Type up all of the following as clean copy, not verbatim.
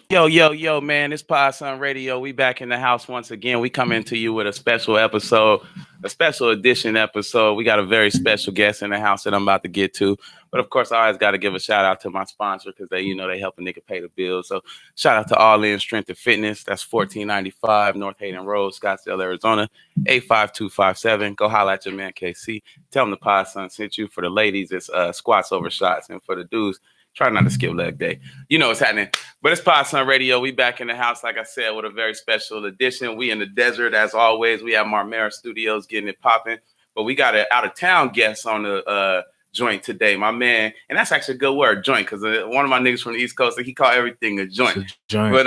Yo, man, it's Pod Sun Radio. We back in the house once again. We coming to you with a special episode, a special edition episode. We got a very special guest in the house that I'm about to get to. But of course, I always got to give a shout out to my sponsor because they help a nigga pay the bills. So shout out to All In Strength and Fitness. That's 1495 North Hayden Road, Scottsdale, Arizona, 85257. Go holla at your man KC. Tell him the Pod Sun sent you. For the ladies, it's squats over shots, and for the dudes, try not to skip leg day. You know what's happening. But it's Pod Sun Radio. We back in the house, like I said, with a very special edition. We in the desert, as always. We have Marmera Studios getting it popping. But we got an out-of-town guest on the joint today, my man. And that's actually a good word, joint, because one of my niggas from the East Coast, he called everything a joint. But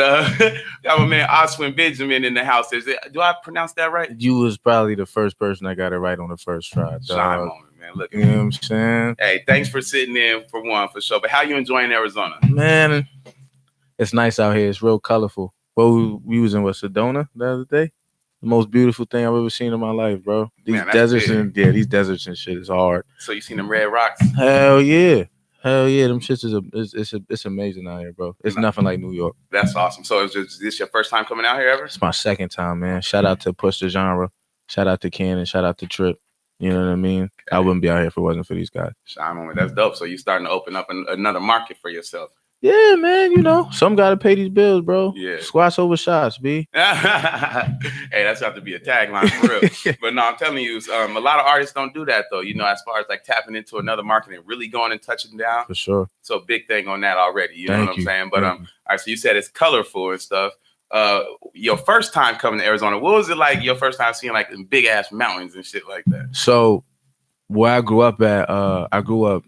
got my man Oswin Benjamin in the house. Do I pronounce that right? You was probably the first person that got it right on the first try. Shine moment. Man, look, you know what I'm saying? Hey, thanks for sitting in for sure. But how you enjoying Arizona? Man, it's nice out here. It's real colorful. Well, we was in Sedona the other day. The most beautiful thing I've ever seen in my life, bro. These deserts these deserts and shit is hard. So you seen them red rocks? Hell yeah. Them shits it's amazing out here, bro. It's nothing like New York. That's awesome. So is this your first time coming out here ever? It's my second time, man. Shout out to Push the Genre. Shout out to Cannon. Shout out to Trip. You know what I mean? Okay. I wouldn't be out here if it wasn't for these guys. That's dope. So you starting to open up another market for yourself. Yeah, man. You know, some got to pay these bills, bro. Yeah. Squats over shots, B. Hey, that's got to be a tagline for real. But no, I'm telling you, a lot of artists don't do that, though. You know, as far as like tapping into another market and really going and touching down. For sure. So big thing on that already. You know what I'm saying? But all right, so you said it's colorful and stuff. Your first time coming to Arizona, what was it like your first time seeing like big ass mountains and shit like that? So where I grew up at, I grew up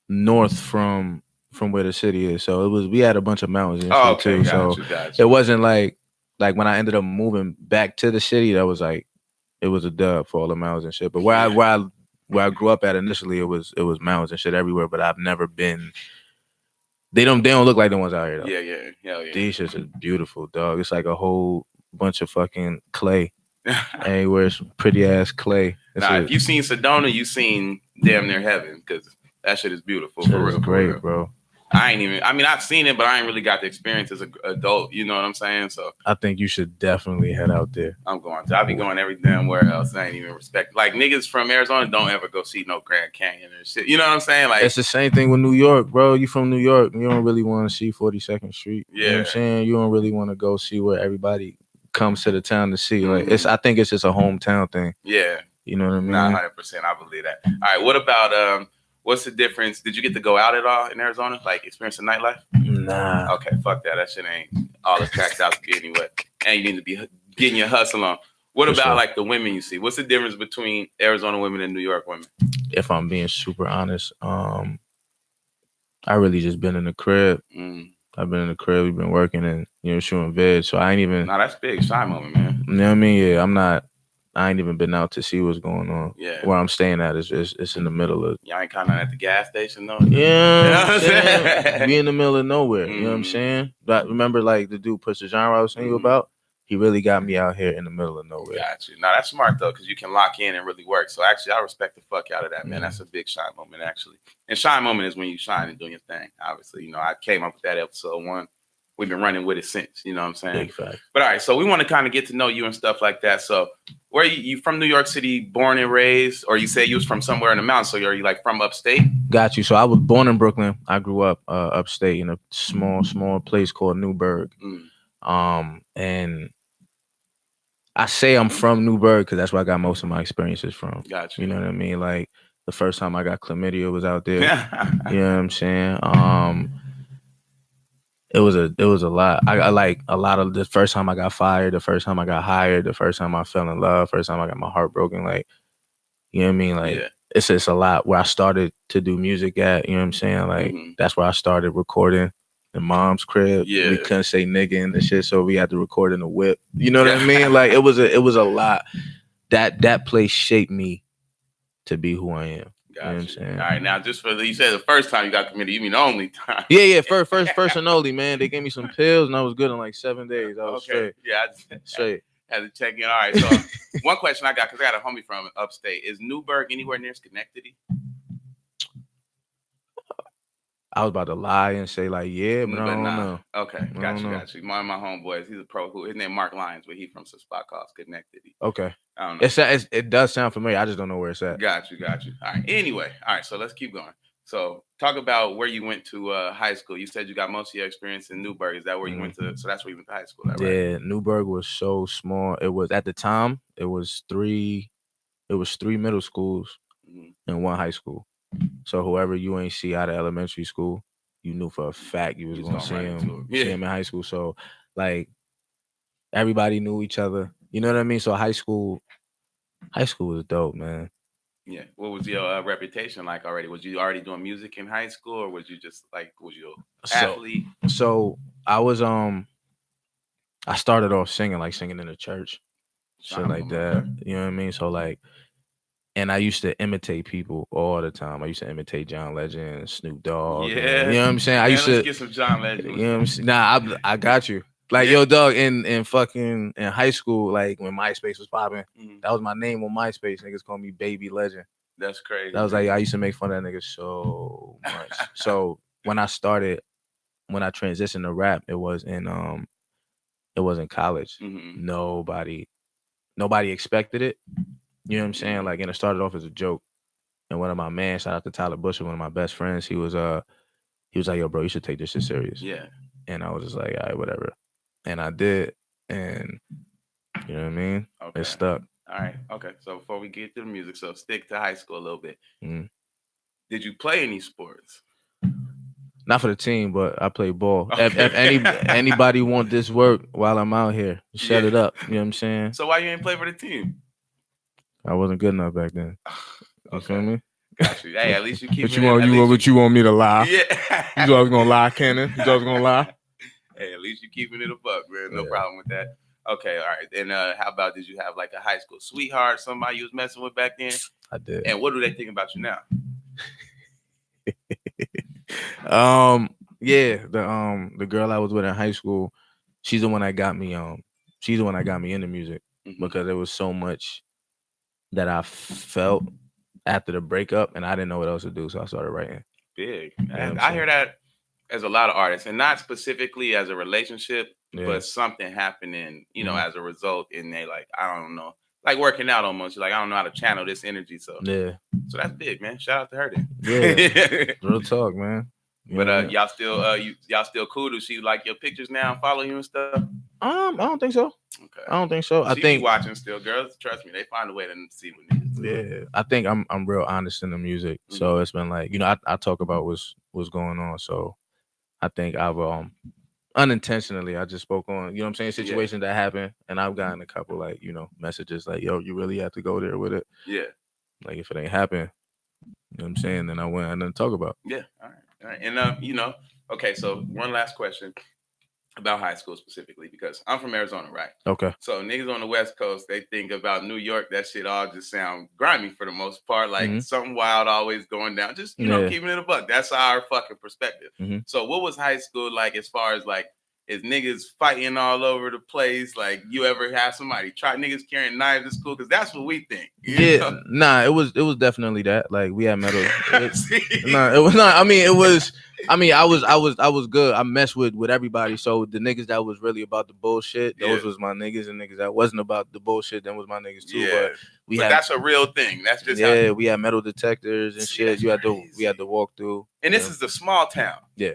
north from where the city is. So we had a bunch of mountains and shit too. Gotcha. It wasn't like when I ended up moving back to the city, that was like it was a dub for all the mountains and shit. But where I grew up at initially, it was mountains and shit everywhere, but I've never been. They don't look like the ones out here though. Yeah. Hell yeah. These shits are beautiful, dog. It's like a whole bunch of fucking clay. Anywhere it's pretty ass clay. If you've seen Sedona, you've seen damn near heaven, because that shit is beautiful. For real. Great, bro. I've seen it, but I ain't really got the experience as an adult. You know what I'm saying? So I think you should definitely head out there. I'm going to. I'll be going every damn where else. I ain't even respect. Like niggas from Arizona don't ever go see no Grand Canyon or shit. You know what I'm saying? Like it's the same thing with New York, bro. You from New York, you don't really want to see 42nd Street. Yeah. You know what I'm saying? You don't really want to go see where everybody comes to the town to see. Like I think it's just a hometown thing. Yeah. You know what I mean? 100%. I believe that. All right. What about what's the difference? Did you get to go out at all in Arizona? Like experience the nightlife? Nah. Okay, fuck that. That shit ain't all it's cracked out to be anyway. And you need to be getting your hustle on. What about like the women you see? What's the difference between Arizona women and New York women? If I'm being super honest, I really just been in the crib. I've been in the crib. We've been working and shooting vids. So I ain't even. No, that's big. Shy moment, man. You know what I mean? Yeah, I ain't even been out to see what's going on. Yeah. Where I'm staying at is it's in the middle of. Y'all ain't kind of at the gas station though. Yeah. You know what I'm saying? Be in the middle of nowhere. You know what I'm saying? But remember, like the dude Push the Genre I was saying you about. He really got me out here in the middle of nowhere. Got you. Now that's smart though, because you can lock in and really work. So actually, I respect the fuck out of that, man. That's a big shine moment, actually. And shine moment is when you shine and doing your thing. Obviously, I came up with that episode 1. We've been running with it since. You know what I'm saying? Big fact. But all right, so we want to kind of get to know you and stuff like that. So, where you from? New York City, born and raised, or you say you was from somewhere in the mountains? So are you like from upstate? Got you. So I was born in Brooklyn. I grew up upstate in a small place called Newburgh. And I say I'm from Newburgh because that's where I got most of my experiences from. Gotcha. You know what I mean? Like the first time I got chlamydia was out there. You know what I'm saying? It was a lot. I like a lot of the first time I got fired, the first time I got hired, the first time I fell in love, first time I got my heart broken. Like, you know what I mean? Like it's just a lot where I started to do music at. You know what I'm saying? Like that's where I started recording. In mom's crib, we couldn't say nigga and the shit, so we had to record in the whip. You know what I mean? Like it was a lot. That place shaped me to be who I am. Gotcha. You know what I'm saying? All right, now just for you said the first time you got committed, you mean the only time? Yeah, first and only, man. They gave me some pills and I was good in like 7 days. I was straight. Yeah, straight. Had to check in. All right, so one question I got, because I got a homie from upstate. Is Newburgh anywhere near Schenectady? I was about to lie and say like, yeah, but I But don't nah. know. Okay, I got don't you, know. got you. My homeboys, he's a pro who his name Mark Lyons, but he from some spot called Connected. Okay. I don't know. It does sound familiar. I just don't know where it's at. Got you, got you. All right. Anyway, all right. So let's keep going. So talk about where you went to high school. You said you got most of your experience in Newburgh. Is that where you went to? So that's where you went to high school, right? Yeah, Newburgh was so small. It was at the time. It was three middle schools and one high school. So whoever you ain't see out of elementary school, you knew for a fact you was gonna see him. See him in high school. So like everybody knew each other. You know what I mean? So high school was dope, man. Yeah. What was your reputation like already? Was you already doing music in high school, or was you just like was you an athlete? So I was I started off singing in the church, shit like that. You know what I mean? So like, and I used to imitate people all the time. I used to imitate John Legend, Snoop Dogg. Yeah. And, you know what I'm saying? I used let's to get some John Legend. You know what I'm saying? Nah, I got you. Like yo, dog, in fucking in high school, like when MySpace was popping, that was my name on MySpace. Niggas called me Baby Legend. That's crazy. That was like I used to make fun of that nigga so much. So when I transitioned to rap, it was in college. Nobody expected it. You know what I'm saying? Like, and it started off as a joke. And one of my man, shout out to Tyler Bush, one of my best friends, he was like, yo, bro, you should take this shit serious. Yeah. And I was just like, all right, whatever. And I did. And you know what I mean? Okay. It stuck. All right. Okay. So before we get to the music, so stick to high school a little bit. Did you play any sports? Not for the team, but I play ball. Okay. If anybody want this work while I'm out here, shut it up. You know what I'm saying? So why you ain't play for the team? I wasn't good enough back then. You feel me? Got you. Hey, at least you keep But you want me to lie? Yeah. You thought I was gonna lie, Cannon? You thought I was gonna lie? Hey, at least you keeping it a buck, man. No problem with that. Okay, all right. And how about did you have like a high school sweetheart, somebody you was messing with back then? I did. And what do they think about you now? Yeah, the girl I was with in high school, she's the one that got me into music because there was so much that I felt after the breakup and I didn't know what else to do, so I started writing. Big. I hear that as a lot of artists, and not specifically as a relationship, but something happening, you know, as a result, and they like, I don't know, like working out almost. You're like, I don't know how to channel this energy. So so that's big, man. Shout out to her then. Yeah. Real talk, man. But y'all still cool? Does she like your pictures now and follow you and stuff? I don't think so. Okay. I don't think so. I think watching still. Girls, trust me, they find a way to see what niggas do. Yeah. I think I'm real honest in the music. So it's been like, you know, I talk about what's going on. So I think I've unintentionally I just spoke on, you know what I'm saying, situations that happen, and I've gotten a couple like, you know, messages like, yo, you really have to go there with it. Yeah. Like if it ain't happen, you know what I'm saying, then I went and then talk about. Yeah. All right. And you know, okay, so one last question about high school specifically, because I'm from Arizona, right? Okay. So niggas on the West Coast, they think about New York, that shit all just sound grimy for the most part, like something wild always going down. Just, you know, keeping it a buck. That's our fucking perspective. So what was high school like as far as like, is niggas fighting all over the place? Like, you ever have somebody try niggas carrying knives at school? Because that's what we think. Yeah, nah, it was definitely that. Like we had metal. Nah, it was not. I mean, it was. I mean, I was good. I messed with everybody. So the niggas that was really about the bullshit, those was my niggas, and niggas that wasn't about the bullshit, then was my niggas too. Yeah. But that's a real thing. That's just we had metal detectors and shit. We had to walk through. And this is the small town. Yeah.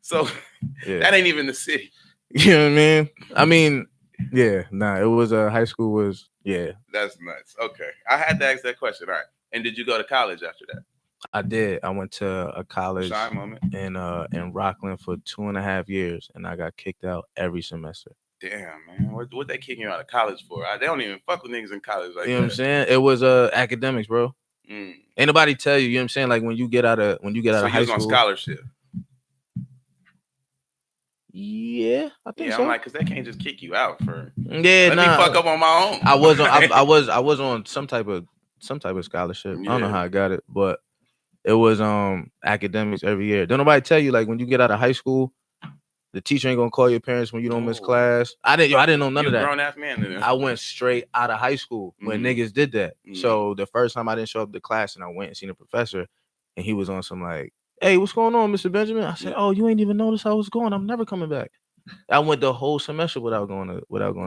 So that ain't even the city. You know what I mean? Yeah, nah, it was high school was That's nuts. Okay. I had to ask that question. All right. And did you go to college after that? I did. I went to a college in Rockland for 2.5 years, and I got kicked out every semester. Damn, man. What they kicking you out of college for? They don't even fuck with niggas in college like that. You know what I'm saying? It was academics, bro. Ain't nobody tell you, you know what I'm saying? Like when you get out of high school. So you was on scholarship. Yeah, I think so. I'm like, cause they can't just kick you out for. Let me fuck up on my own. I was on some type of scholarship. I don't know how I got it, but it was academics every year. Don't nobody tell you like when you get out of high school, the teacher ain't gonna call your parents when you don't miss class. I didn't know none of that. Grown ass man. I went straight out of high school when niggas did that. So the first time I didn't show up to class and I went and seen a professor, and he was on some like, hey, what's going on, Mr. Benjamin? I said, Yeah. oh, you ain't even noticed how I was going. I'm never coming back. I went the whole semester without going to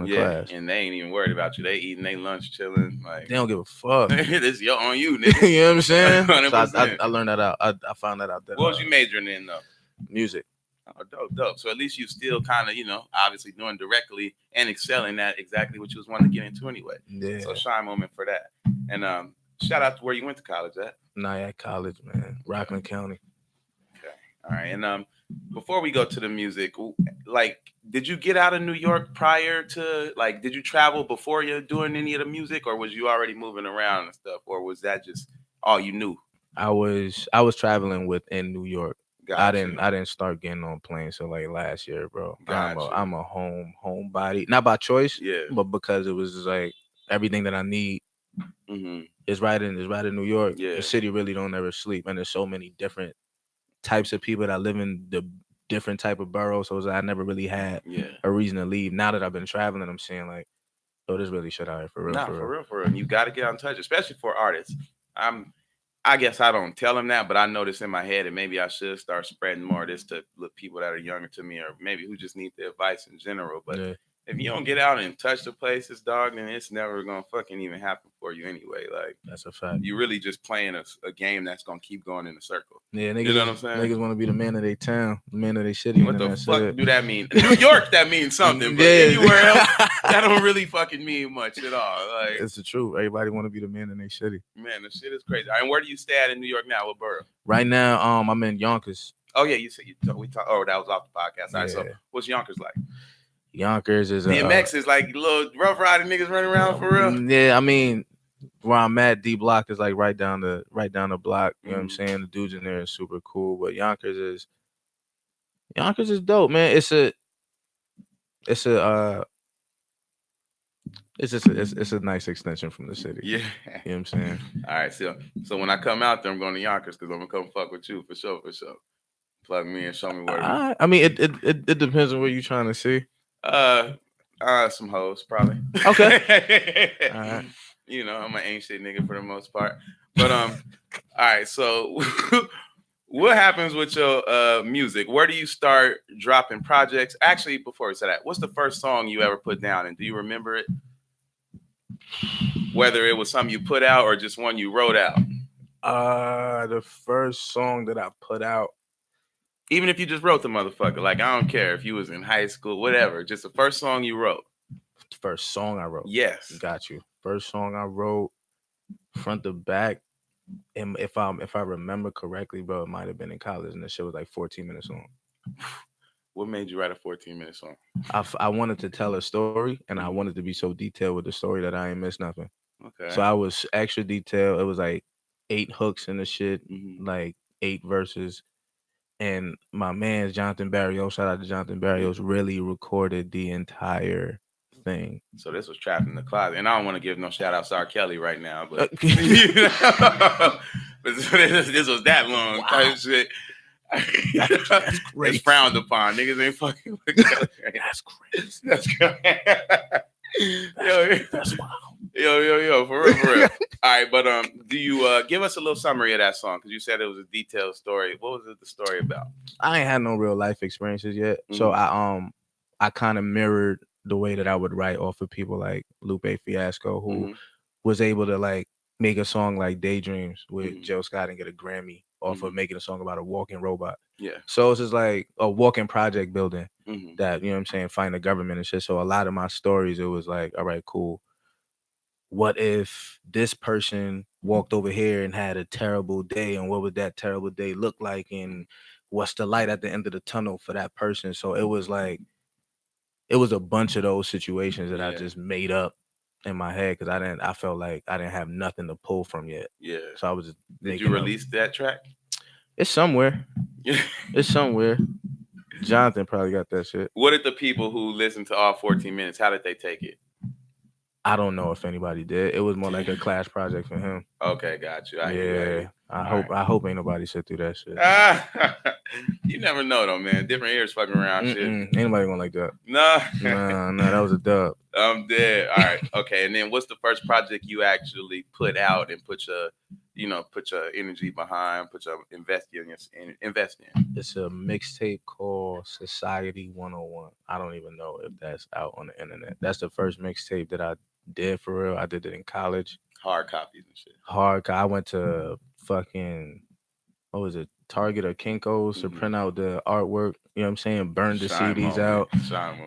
Yeah, class. and they ain't even worried about you. They eating their lunch, chilling. Like They don't give a fuck. this on you, You nigga. know what I'm saying? 100%. I learned that out. I found that out that What was you majoring in though? music. Oh, dope, dope. So at least you still kind of, obviously doing directly and excelling at exactly what you was wanting to get into anyway. Yeah. So shine moment for that. And shout out to where you went to college at. Nyack College, man. Rockland County. Okay. All right. And before we go to the music, like, did you get out of New York prior to, like, did you travel before you doing any of the music, or was you already moving around and stuff, or was that just all you knew? I was traveling within New York. Got I didn't start getting on planes till like last year, bro. Got I'm a homebody, not by choice, Yeah. but because it was like everything that I need Mm-hmm. is right in New York. Yeah. The city really don't ever sleep, and there's so many different types of people that live in the different type of boroughs. So I never really had Yeah. a reason to leave. Now that I've been traveling, I'm seeing like, oh, this really shit out here for real. Nah, for real. for real, for real. And you got to get out in touch, especially for artists. I guess I don't tell them that, but I know this in my head, and maybe I should start spreading more of this to people that are younger to me, or maybe who just need the advice in general. But Yeah. if you don't get out and touch the places, dog, then it's never gonna fucking even happen for you anyway. Like, That's a fact. you really just playing a game that's gonna keep going in a circle. Yeah, niggas, You know what I'm saying? Niggas want to be the man of their town, the man of their city. What the that's fuck it. do that mean? In New York, that means something, but Yeah. anywhere else, that don't really fucking mean much at all. Like, It's the truth. Everybody want to be the man in their city. man, the shit is crazy. And where do you stay at in New York now? What borough? Right now, I'm in Yonkers. Oh yeah, you said we talked. Oh, that was off the podcast. All right, so Yeah. what's Yonkers like? Yonkers is DMX is like little rough riding niggas running around for real. Yeah, I mean, where I'm at, D Block is like right down the block. You know what I'm Mhm. saying? The dudes in there is super cool, but Yonkers is dope, man. It's a it's just it's a nice extension from the city. Yeah. You know what I'm saying? All right, so when I come out there, I'm going to Yonkers because I'm gonna come fuck with you for sure, for sure. Plug me and show me where. I mean, it depends on what you're trying to see. Some hoes probably. Okay. All right. You know, I'm an ain't shit nigga for the most part. But all right, so what happens with your music? Where do you start dropping projects? Actually, before we say that, what's the first song you ever put down, and do you remember it? Whether it was something you put out or just one you wrote out. The first song that I put out, even if you just wrote the motherfucker, like I don't care if you was in high school, whatever, just the first song you wrote. The first song I wrote. Yes. Got you. First song I wrote, front to back. And if I remember correctly, bro, it might have been in college, and the shit was like 14 minutes long. What made you write a 14-minute song? I wanted to tell a story, and I wanted to be so detailed with the story that I ain't miss nothing. Okay. So I was extra detailed. It was like 8 hooks in the shit, like 8 verses. And my man Jonathan Barrios, shout out to Jonathan Barrios, really recorded the entire thing. So this was trapped in the closet, and I don't want to give no shout out to R. Kelly right now, but but this was that long type shit. That's crazy. It's frowned upon. Niggas ain't fucking with Kelly. That's crazy. That's crazy. That's wild. Yo, for real. All right, but do you give us a little summary of that song? Because you said it was a detailed story. What was the story about? I ain't had no real life experiences yet, so I kind of mirrored the way that I would write off of people like Lupe Fiasco, who was able to like make a song like Daydreams with Jill Scott and get a Grammy off of making a song about a walking robot. Yeah. So it's just like a walking project building that, you know what I'm saying, find the government and shit. So a lot of my stories, it was like, all right, cool. What if this person walked over here and had a terrible day, and what would that terrible day look like, and what's the light at the end of the tunnel for that person? So it was like, it was a bunch of those situations that I just made up in my head because I felt like I didn't have nothing to pull from yet. Yeah. So I was just Did you release that track? It's somewhere. It's somewhere. Jonathan probably got that shit. What did the people who listened to all 14 minutes, how did they take it? I don't know if anybody did. It was more like a class project for him. Okay, got you. I hope ain't nobody sit through that shit. You never know though, man. Different ears fucking around shit. Ain't nobody gonna like that. Nah, that was a dub. I'm dead. All right, okay. And then what's the first project you actually put out and put put your energy behind, put your invest in. It's a mixtape called Society 101. I don't even know if that's out on the internet. That's the first mixtape that I did for real. I did it in college. Hard copies and shit. I went to fucking, what was it, Target or Kinko's to print out the artwork. You know what I'm saying? Burn the CDs out.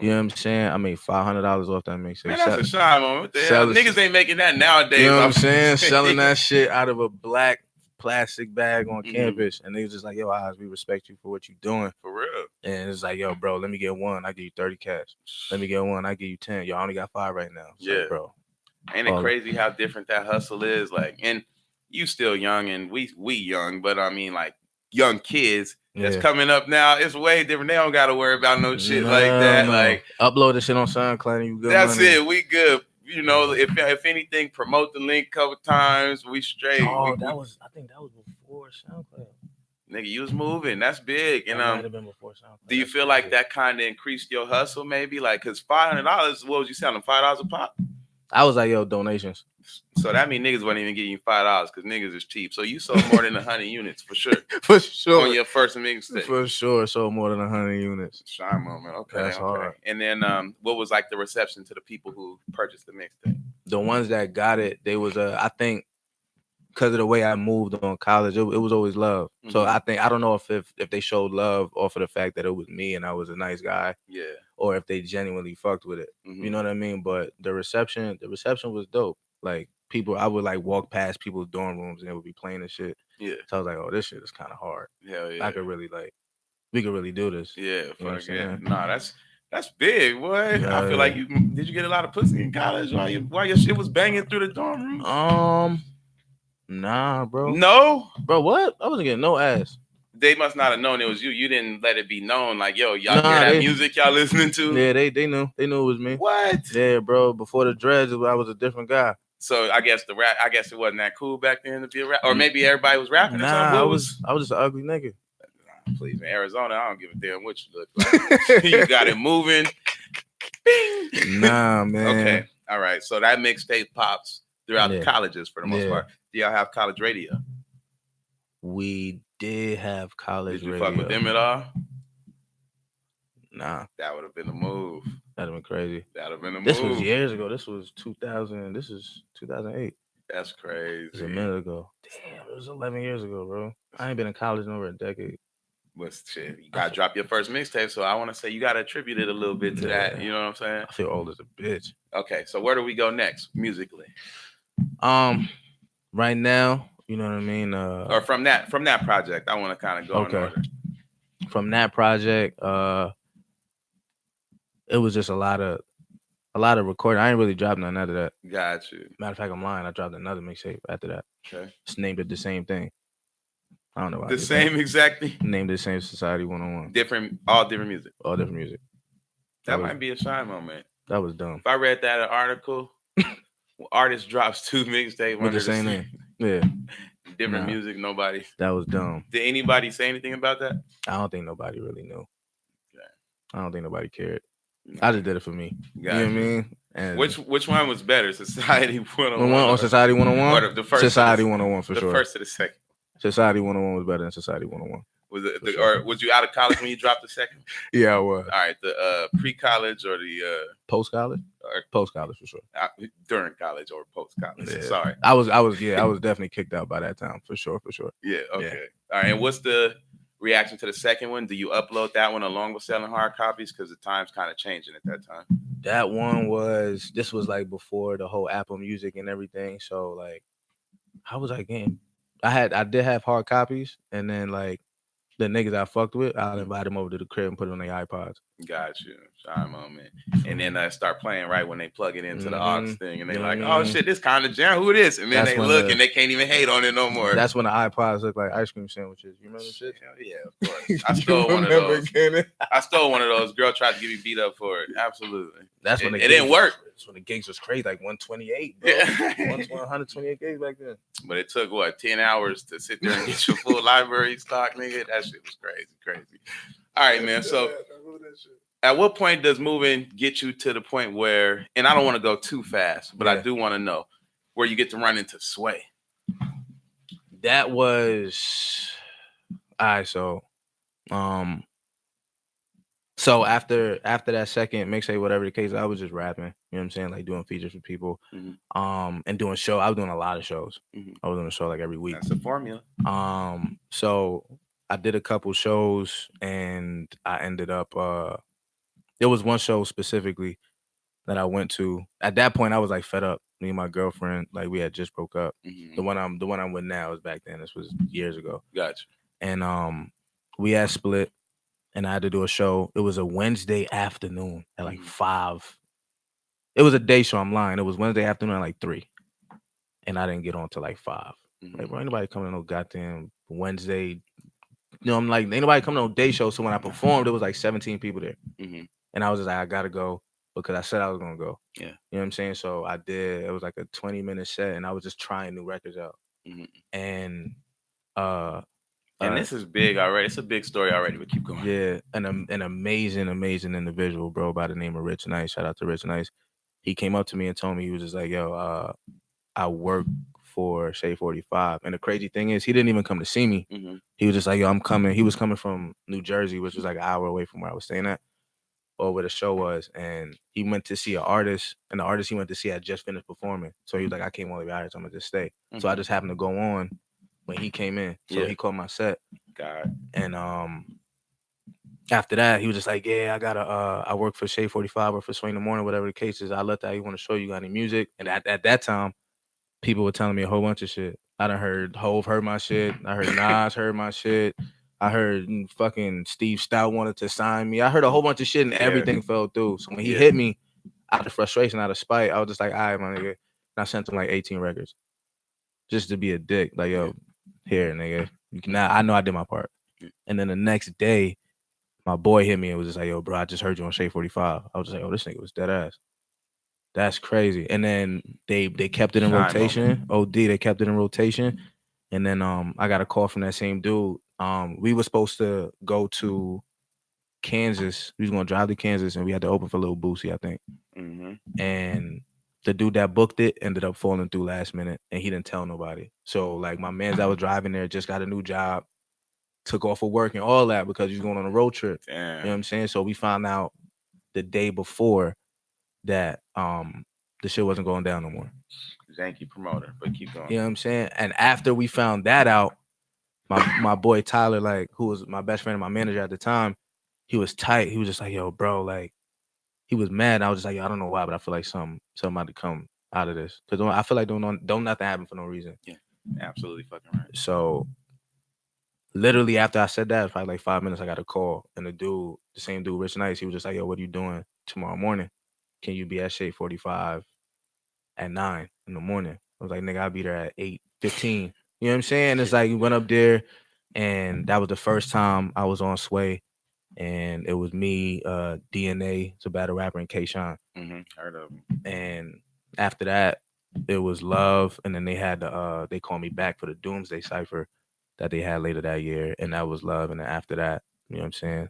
You know what I'm saying? I made $500 off that mixtape. Man, that's a shine moment. What the hell? Niggas ain't making that nowadays. You know what I'm saying? Selling that shit out of a black plastic bag on campus, and they was just like, "Yo, Oz, we respect you for what you doing for real." And it's like, "Yo, bro, let me get one. I give you 30 cash. Let me get one. I give you 10. Yo, I only got 5 right now." It's like, bro. Ain't it crazy how different that hustle is? Like, and you still young, and we young, but I mean, like, young kids that's coming up now, it's way different. They don't got to worry about no shit like that. No. Like, upload the shit on SoundCloud and you good. That's money. it. We good. If anything, promote the link a couple times. We straight. Oh, I think that was before SoundCloud. Nigga, you was moving. That's big. And might have been before SoundCloud. Do you feel like that kind of increased your hustle? Maybe like, cause $500. What was you selling? $5 a pop. I was like, yo, donations. So that means niggas wasn't even getting you $5 because niggas is cheap. So you sold more than 100 units for sure. For sure. On your first mixtape. For sure. Sold more than 100 units. Shine moment. Okay. That's hard. And then what was like the reception to the people who purchased the mixtape? The ones that got it, they was I think because of the way I moved on college, it was always love. So I don't know if they showed love off of the fact that it was me and I was a nice guy. Yeah. Or if they genuinely fucked with it. You know what I mean? But the reception was dope. Like people, I would like walk past people's dorm rooms and they would be playing this shit. Yeah. So I was like, oh, this shit is kind of hard. Hell yeah. I could really we could really do this. Yeah. Fuck yeah. Nah, that's big, boy. Yeah, I feel like did you get a lot of pussy in college while your shit was banging through the dorm room? Nah, bro. No? Bro, what? I wasn't getting no ass. They must not have known it was you. You didn't let it be known, like, yo, y'all hear that music y'all listening to? Yeah, they knew. They knew it was me. What? Yeah, bro. Before the dreads, I was a different guy. So I guess it wasn't that cool back then to be a rapper, or maybe everybody was rapping. Nah, I was just an ugly nigga. Nah, please, in Arizona, I don't give a damn what you look like. You got it moving. Bing. Nah, man. Okay, all right. So that mixtape pops throughout the colleges for the most part. Do y'all have college radio? We did have college radio. Did you fuck with them at all? Nah. That would have been a move. That'd have been crazy. That'd have been a move. This was years ago. This was 2000. This is 2008. That's crazy. It was a minute ago. Damn, it was 11 years ago, bro. I ain't been in college in over a decade. But shit, you gotta drop your first mixtape, so I want to say you gotta attribute it a little bit to that. You know what I'm saying? I feel old as a bitch. Okay, so where do we go next musically? Right now, you know what I mean? Or from that project, I want to kind of go in order. From that project, it was just a lot of recording. I ain't really dropped none out of that. Got you. Matter of fact, I'm lying. I dropped another mixtape after that. Okay. It's named it the same thing. I don't know why. The same exact thing? Named the same Society 101. All different music. All different music. That might be a shine moment. That was dumb. If I read that article, artist drops 2 mixtapes with the same name. Yeah. Different music, nobody. That was dumb. Did anybody say anything about that? I don't think nobody really knew. Okay. I don't think nobody cared. I just did it for me. You know what I mean? And which one was better? Society 101 or Society 101? Or the first Society 101 for sure. The first to the second. Society 101 was better than Society 101. Was it or was you out of college when you dropped the second? Yeah, I was. All right, the pre-college or the post-college? Or post-college for sure. During college or post-college. Yeah. Sorry. I was definitely kicked out by that time for sure. Yeah, okay. Yeah. All right, and what's the reaction to the second one? Do you upload that one along with selling hard copies? Because the time's kind of changing at that time. That one was like before the whole Apple Music and everything. So like, how was I getting? I did have hard copies, and then like the niggas I fucked with, I'll invite them over to the crib and put it on their iPods. Got you. Shine moment. And then start playing right when they plug it into the aux thing, and they like, oh shit, this kind of jam. Who it is? And then they look and they can't even hate on it no more. That's when the iPods look like ice cream sandwiches. You remember shit? Hell yeah, of course. I stole one of those. I stole one of those. Girl tried to get me beat up for it. Absolutely. That's when it didn't work. That's when the gigs was crazy, like 128, bro. Yeah. 128 gigs back then. But it took 10 hours to sit there and get your full library stock, nigga. That shit was crazy. All right, man. So at what point does moving get you to the point where, and I don't want to go too fast, but I do want to know where you get to run into Sway? That was all right. Um, so after that second mixtape, whatever the case, I was just rapping. You know what I'm saying? Like doing features for people. And doing show. I was doing a lot of shows. I was doing a show like every week. That's the formula. So I did a couple shows, and I ended up. There was one show specifically that I went to. At that point, I was like fed up. Me and my girlfriend, like we had just broke up. The one I'm with now is back then. This was years ago. Gotcha. And we had split, and I had to do a show. It was a Wednesday afternoon at like 5. It was a day show. I'm lying. It was Wednesday afternoon at like 3, and I didn't get on till like 5. Like, bro, ain't nobody coming to no goddamn Wednesday. You know, I'm like, ain't nobody coming to no day show. So when I performed, it was like 17 people there, and I was just like, I gotta go because I said I was gonna go. Yeah, you know what I'm saying. So I did. It was like a 20-minute set, and I was just trying new records out. And and this is big already. It's a big story already. But keep going. Yeah, an amazing individual, bro, by the name of Rich Nice. Shout out to Rich Nice. He came up to me and told me, he was just like, yo, I work for Shade 45. And the crazy thing is, he didn't even come to see me. He was just like, yo, I'm coming. He was coming from New Jersey, which was like an hour away from where I was staying at, or where the show was. And he went to see an artist, and the artist he went to see had just finished performing. So he was like, I came all the way out here, so I'm going to just stay. So I just happened to go on when he came in. So he called my set. God. And after that, he was just like, yeah, I work for Shade 45 or for Swing in the Morning, whatever the case is. I looked at you, want to show you got any music. And at that time, people were telling me a whole bunch of shit. I done heard Hove heard my shit. I heard Nas heard my shit. I heard fucking Steve Stout wanted to sign me. I heard a whole bunch of shit, and everything fell through. So when he hit me, out of frustration, out of spite, I was just like, all right, my nigga. And I sent him like 18 records. Just to be a dick. Like, yo, here, nigga. I know I did my part. And then the next day, my boy hit me and was just like, yo, bro, I just heard you on Shade 45. I was just like, oh, this nigga was dead ass. That's crazy. And then they kept it in rotation. OD, they kept it in rotation. And then I got a call from that same dude. We were supposed to go to Kansas. We was gonna drive to Kansas, and we had to open for Lil Boosie, I think. And the dude that booked it ended up falling through last minute, and he didn't tell nobody. So like my man's that was driving there just got a new job, took off of work and all that because he's going on a road trip. You know what I'm saying? So we found out the day before that the shit wasn't going down no more. Janky promoter, but keep going. You know what I'm saying? And after we found that out, my boy Tyler, like, who was my best friend and my manager at the time, he was tight. He was just like, yo, bro, like, he was mad. I was just like, yo, I don't know why, but I feel like something had to come out of this. Because I feel like don't nothing happen for no reason. Yeah, absolutely fucking right. So literally after I said that, probably like 5 minutes, I got a call. And the same dude, Rich Nice, he was just like, yo, what are you doing tomorrow morning? Can you be at Shade 45 at 9 in the morning? I was like, nigga, I'll be there at 8:15. You know what I'm saying? It's like, we went up there, and that was the first time I was on Sway. And it was me, DNA, it's a battle rapper, and K-Shine. Heard of him. And after that, it was Love. And then they had they called me back for the Doomsday Cypher that they had later that year. And that was Love. And then after that, you know what I'm saying?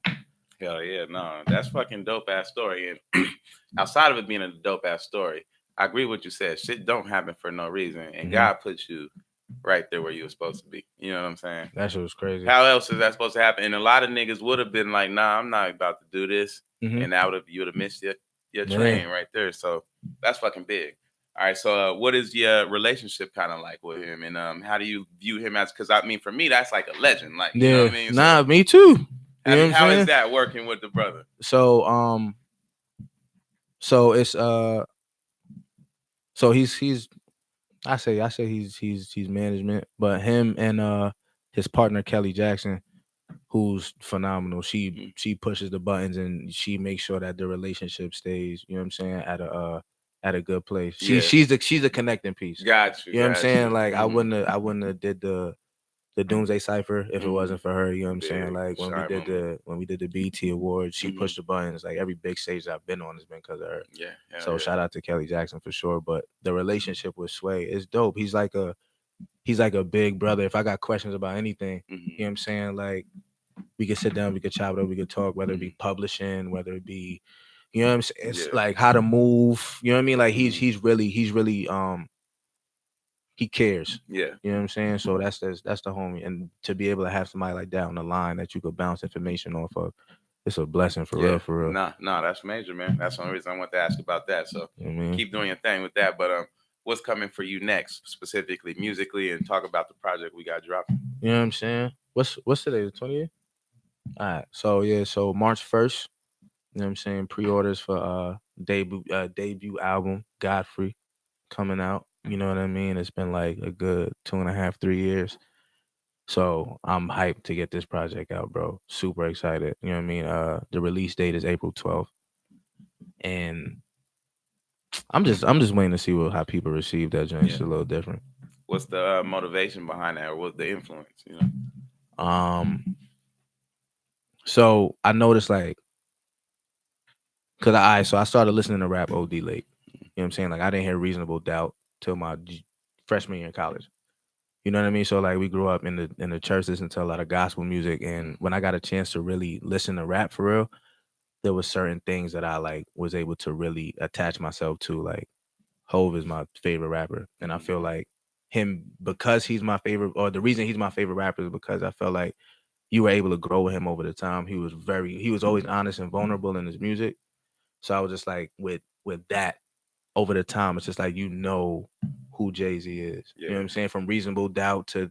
Hell yeah, no, that's fucking dope ass story. And outside of it being a dope ass story, I agree with what you said. Shit don't happen for no reason, and God puts you right there where you were supposed to be. You know what I'm saying? That shit was crazy. How else is that supposed to happen? And a lot of niggas would have been like, "Nah, I'm not about to do this," and you would have missed your train right there. So that's fucking big. All right, so what is your relationship kind of like with him, and how do you view him as? Because I mean, for me, that's like a legend. Like, you know what I mean? Nah, me too. How is that working with the brother? So so it's so he's I say he's management, but him and his partner Kelly Jackson, who's phenomenal. She pushes the buttons and she makes sure that the relationship stays, you know what I'm saying, at a good place. She's the connecting piece. Got you. You know what I'm saying? Like I wouldn't have did the Doomsday Cypher if it wasn't for her. You know what I'm saying? Like when we did the BT Awards, she pushed the buttons. Like every big stage I've been on has been because of her. Yeah. So shout out to Kelly Jackson for sure. But the relationship with Sway is dope. He's like a big brother. If I got questions about anything, you know what I'm saying? Like we could sit down, we could chop it up, we could talk, whether it be publishing, whether it be, you know what I'm saying? It's like how to move. You know what I mean? Like he's really he cares. Yeah. You know what I'm saying? So that's the homie. And to be able to have somebody like that on the line that you could bounce information off of, it's a blessing for Yeah. real, for real. Nah, that's major, man. That's the only reason I want to ask about that. So You know what I mean? keep doing your thing with that. But what's coming for you next, specifically musically, and talk about the project we got dropping. You know what I'm saying? What's today, the 20th? All right. So yeah, so March 1st, you know what I'm saying? Pre-orders for debut album, Godfrey, coming out. You know what I mean? It's been like a good 2.5, 3 years. So I'm hyped to get this project out, bro. Super excited. You know what I mean? The release date is April 12th. And I'm just waiting to see how people receive that joint. It's a little different. What's the motivation behind that, or what's the influence? You know. So I noticed like, so I started listening to rap OD late. You know what I'm saying? Like I didn't hear Reasonable Doubt till my freshman year in college. You know what I mean? So like we grew up in the church listening to a lot of gospel music, and when I got a chance to really listen to rap for real, there was certain things that I like was able to really attach myself to. Like Hove is my favorite rapper, and I feel like him, because he's my favorite, or the reason he's my favorite rapper is because I felt like you were able to grow with him over the time. He was always honest and vulnerable in his music. So I was just like with that over the time, it's just like who Jay-Z is. You know what I'm saying? From Reasonable Doubt to, you know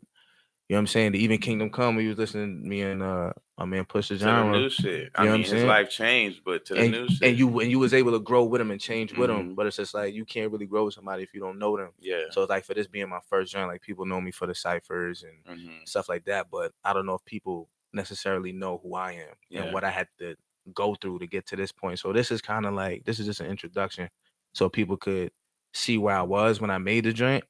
what I'm saying, to even Kingdom Come, we was listening to me and my man Push the To the Genre. new shit. You I know what mean, I'm his saying? life changed, but to the And new shit. and you was able to grow with him and change with him, but it's just like you can't really grow with somebody if you don't know them. Yeah. So it's like for this being my first joint, like people know me for the ciphers and stuff like that, but I don't know if people necessarily know who I am and what I had to go through to get to this point. So this is kind of like, this is just an introduction so people could see where I was when I made the joint,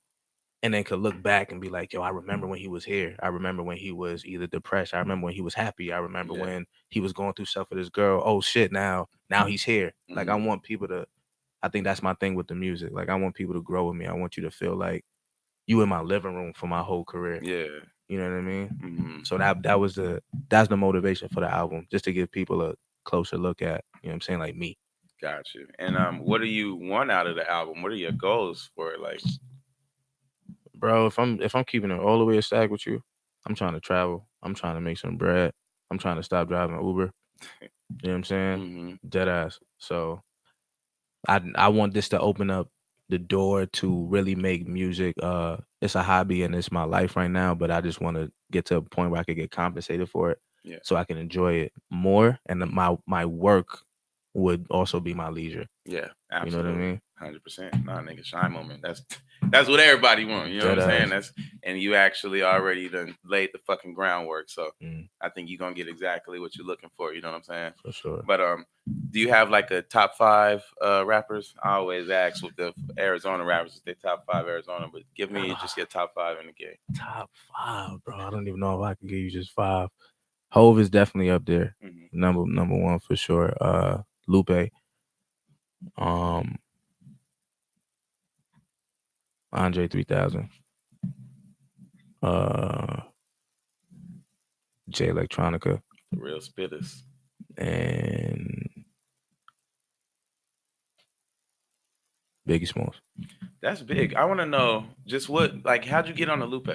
and then could look back and be like, yo, I remember when he was here. I remember when he was either depressed. I remember when he was happy. I remember when he was going through stuff with his girl. Oh shit, now he's here. Like I want people to, I think that's my thing with the music. Like I want people to grow with me. I want you to feel like you in my living room for my whole career. Yeah. You know what I mean? So that's the motivation for the album, just to give people a closer look at, you know what I'm saying, like me. Got you. And what do you want out of the album? What are your goals for it? Like, bro, if I'm keeping it all the way a stack with you, I'm trying to travel. I'm trying to make some bread. I'm trying to stop driving Uber. You know what I'm saying? Dead ass. So I want this to open up the door to really make music. It's a hobby and it's my life right now, but I just want to get to a point where I could get compensated for it, so I can enjoy it more, and my work would also be my leisure. Yeah, absolutely. You know what I mean? 100%. Nah, nigga, shine moment. That's what everybody wants. You know what I'm saying? And you actually already done laid the fucking groundwork. So I think you're gonna get exactly what you're looking for. You know what I'm saying? For sure. But do you have like a top 5 rappers? I always ask with the Arizona rappers, if they top 5 Arizona, but give me just your top 5 in the game. Top 5, bro. I don't even know if I can give you just 5. Hove is definitely up there. Number one for sure. Lupe. Andre 3000. J Electronica. The real spitters. And Biggie Smalls. That's big. I want to know just how'd you get on the Lupe?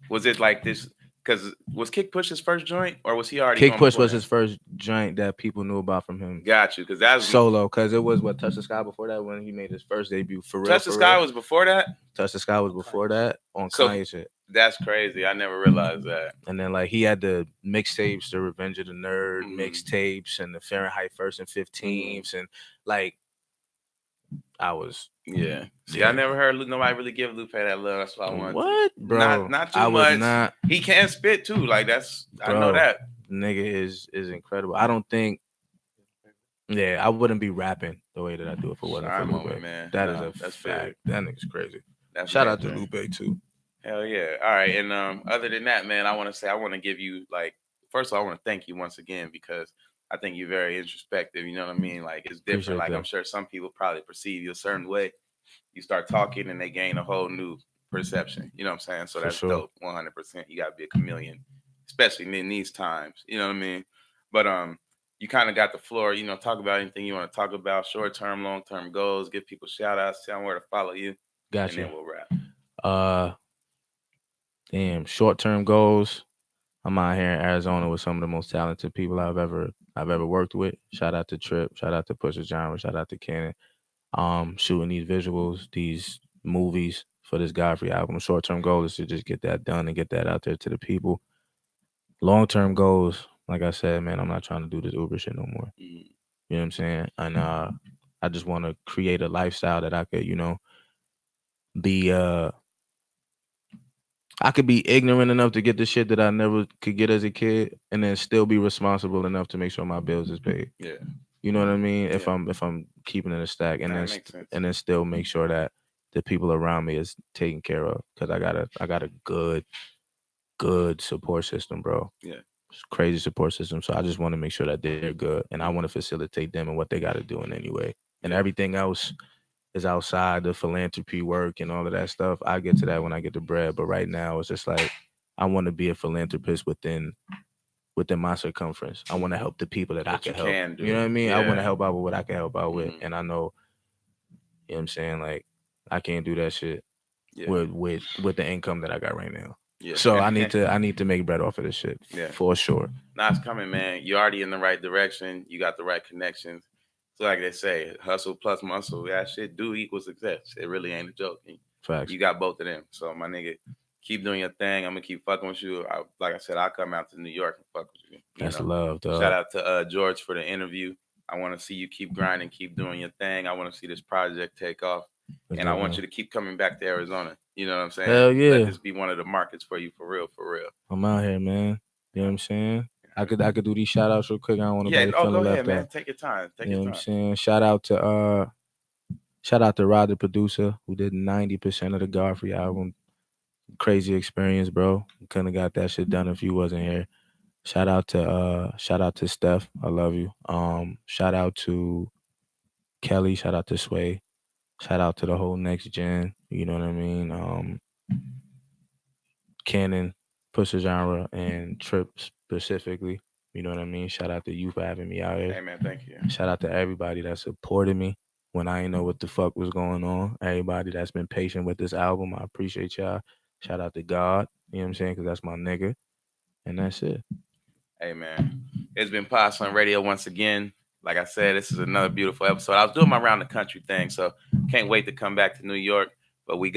Was it like this? Because was Kick Push his first joint, or was he already? Kick Push was his first joint that people knew about from him. Got you, because that was solo. Because it was Touch the Sky before that, when he made his first debut for real. Touch the Sky was before that. Touch the Sky was before that on Kanye shit. That's crazy. I never realized that. And then like he had the mixtapes, the Revenge of the Nerd mixtapes, and the Fahrenheit First and 15s, and like I was. See, I never heard nobody really give Lupe that love. That's why I wanted. What, bro? Not too much. He can't spit too. Like that's. Bro, I know that. Nigga is incredible. I don't think. Yeah, I wouldn't be rapping the way that I do it for wasn't for Lupe. Moment, man. That is a fact. Big. That nigga's crazy. Shout out to Lupe too. Hell yeah. All right. And other than that, man, I want to give you, like, first of all, I want to thank you once again, because I think you're very introspective. You know what I mean? Like, it's different. Appreciate that. I'm sure some people probably perceive you a certain way. You start talking and they gain a whole new perception. You know what I'm saying? So that's dope. 100%. You got to be a chameleon, especially in these times. You know what I mean? But you kind of got the floor. You know, talk about anything you want to talk about, short-term, long-term goals, give people shout-outs, tell them where to follow you. Gotcha. And then we'll wrap. Uh, short-term goals. I'm out here in Arizona with some of the most talented people I've ever worked with. Shout out to Trip, shout out to Pusha Genre, shout out to Cannon. Shooting these visuals, these movies for this Godfrey album. Short-term goal is to just get that done and get that out there to the people. Long-term goals, like I said, man, I'm not trying to do this Uber shit no more. Mm. You know what I'm saying? And I just want to create a lifestyle that I could, be I could be ignorant enough to get the shit that I never could get as a kid, and then still be responsible enough to make sure my bills is paid. Yeah. You know what I mean? If Yeah. I'm keeping it a stack, and That makes sense. and then still make sure that the people around me is taken care of, because I got a good support system, bro. Yeah. It's a crazy support system. So I just want to make sure that they're good, and I want to facilitate them and what they got to do in any way. And Yeah. everything else is outside the philanthropy work and all of that stuff. I get to that when I get the bread. But right now, it's just like I want to be a philanthropist within my circumference. I want to help the people that I What can you help. can do. You know what I mean? I want to Yeah. help out with what I can help out with, Mhm. and I know, you know what I'm saying, like I can't do that shit Yeah. with the income that I got right now. Yeah. So I need to make bread off of this shit Yeah. for sure. Now it's coming, man. You're already in the right direction. You got the right connections. So like they say, hustle plus muscle, that shit do equal success. It really ain't a joke. Facts. You got both of them. So my nigga, keep doing your thing. I'm gonna keep fucking with you. Like I said, I'll come out to New York and fuck with you. That's love, dog. Shout out to George for the interview. I want to see you keep grinding, keep doing your thing. I want to see this project take off, and I want you to keep coming back to Arizona. You know what I'm saying? Hell yeah. Let this be one of the markets for you, for real, for real. I'm out here, man. You know what I'm saying? I could do these shout outs real quick. I don't want Yeah. nobody Oh, feeling go left ahead, man. out. Take your time. Take You know your what I'm time. saying? Shout out to Rod the producer who did 90% of the Godfrey album. Crazy experience, bro. Couldn't have got that shit done if you wasn't here. Shout out to Steph. I love you. Shout out to Kelly. Shout out to Sway. Shout out to the whole next gen. You know what I mean? Cannon, Pusha Genre, and Trip specifically. You know what I mean? Shout out to you for having me out here. Hey, man, thank you. Shout out to everybody that supported me when I didn't know what the fuck was going on. Everybody that's been patient with this album, I appreciate y'all. Shout out to God, you know what I'm saying? Because that's my nigga. And that's it. Hey, man. It's been Possum Radio once again. Like I said, this is another beautiful episode. I was doing my round the country thing, so can't wait to come back to New York. But we got